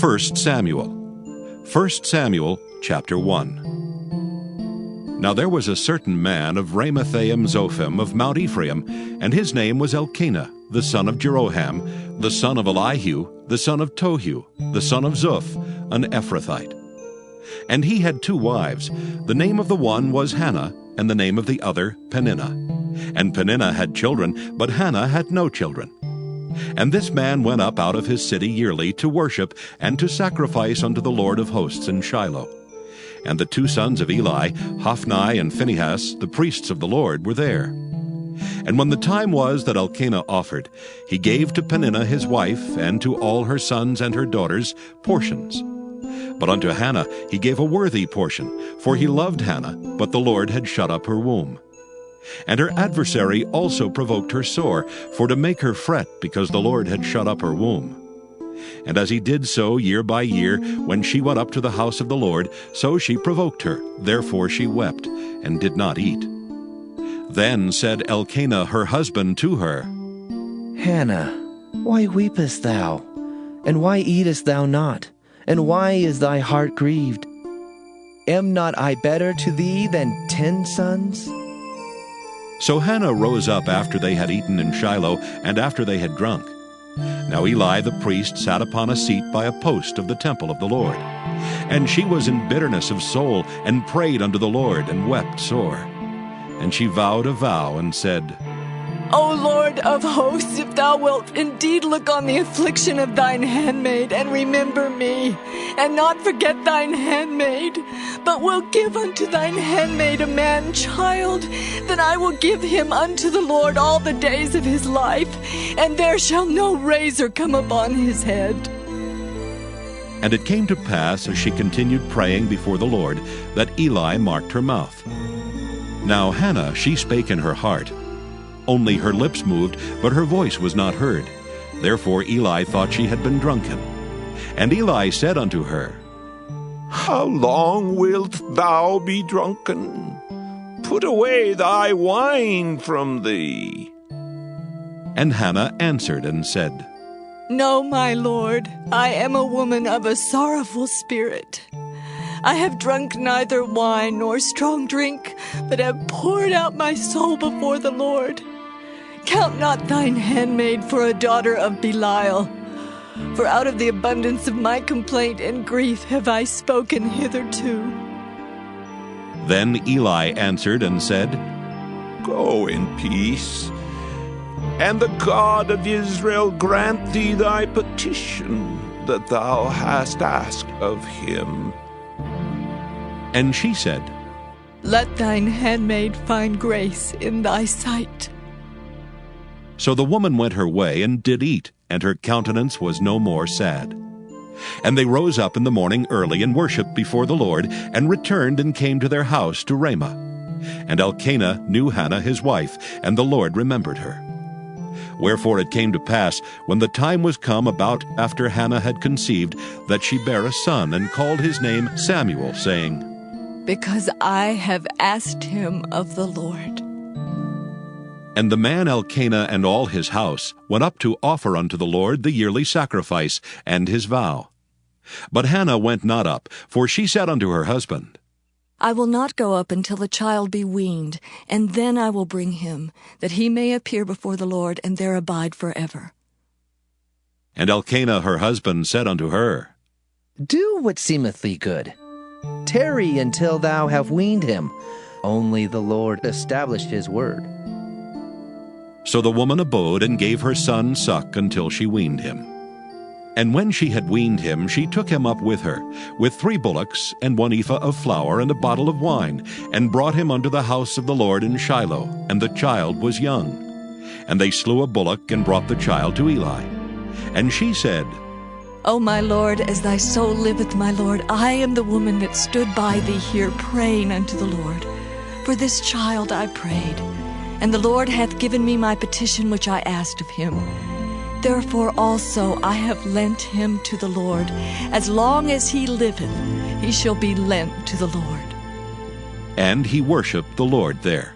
1 Samuel. 1 Samuel chapter 1. Now there was a certain man of Ramathaim Zophim of Mount Ephraim, and his name was Elkanah, the son of Jeroham, the son of Elihu, the son of Tohu, the son of Zuph, an Ephrathite. And he had 2 wives. The name of the one was Hannah, and the name of the other Peninnah. And Peninnah had children, but Hannah had no children. And this man went up out of his city yearly to worship and to sacrifice unto the Lord of hosts in Shiloh. And the 2 sons of Eli, Hophni and Phinehas, the priests of the Lord, were there. And when the time was that Elkanah offered, he gave to Peninnah his wife, and to all her sons and her daughters, portions. But unto Hannah he gave a worthy portion, for he loved Hannah, but the Lord had shut up her womb. And her adversary also provoked her sore, for to make her fret, because the Lord had shut up her womb. And as he did so year by year, when she went up to the house of the Lord, so she provoked her. Therefore she wept, and did not eat. Then said Elkanah her husband to her, Hannah, why weepest thou? And why eatest thou not? And why is thy heart grieved? Am not I better to thee than 10 sons? So Hannah rose up after they had eaten in Shiloh, and after they had drunk. Now Eli the priest sat upon a seat by a post of the temple of the Lord. And she was in bitterness of soul, and prayed unto the Lord, and wept sore. And she vowed a vow, and said, O Lord of hosts, if thou wilt indeed look on the affliction of thine handmaid, and remember me, and not forget thine handmaid, but wilt give unto thine handmaid a man-child, then I will give him unto the Lord all the days of his life, and there shall no razor come upon his head. And it came to pass, as she continued praying before the Lord, that Eli marked her mouth. Now Hannah, she spake in her heart. Only her lips moved, but her voice was not heard. Therefore Eli thought she had been drunken. And Eli said unto her, How long wilt thou be drunken? Put away thy wine from thee. And Hannah answered and said, No, my Lord, I am a woman of a sorrowful spirit. I have drunk neither wine nor strong drink, but have poured out my soul before the Lord. Count not thine handmaid for a daughter of Belial, for out of the abundance of my complaint and grief have I spoken hitherto. Then Eli answered and said, Go in peace, and the God of Israel grant thee thy petition that thou hast asked of him. And she said, Let thine handmaid find grace in thy sight. So the woman went her way and did eat, and her countenance was no more sad. And they rose up in the morning early and worshipped before the Lord, and returned and came to their house to Ramah. And Elkanah knew Hannah his wife, and the Lord remembered her. Wherefore it came to pass, when the time was come about after Hannah had conceived, that she bare a son, and called his name Samuel, saying, Because I have asked him of the Lord. And the man Elkanah and all his house went up to offer unto the Lord the yearly sacrifice and his vow. But Hannah went not up, for she said unto her husband, I will not go up until the child be weaned, and then I will bring him, that he may appear before the Lord, and there abide forever. And Elkanah her husband said unto her, Do what seemeth thee good. Tarry until thou have weaned him. Only the Lord established his word. So the woman abode and gave her son suck until she weaned him. And when she had weaned him, she took him up with her, with 3 bullocks, and 1 ephah of flour, and a bottle of wine, and brought him unto the house of the Lord in Shiloh, and the child was young. And they slew a bullock, and brought the child to Eli. And she said, O my Lord, as thy soul liveth, my Lord, I am the woman that stood by thee here praying unto the Lord. For this child I prayed, and the Lord hath given me my petition which I asked of him. Therefore also I have lent him to the Lord. As long as he liveth, he shall be lent to the Lord. And he worshipped the Lord there.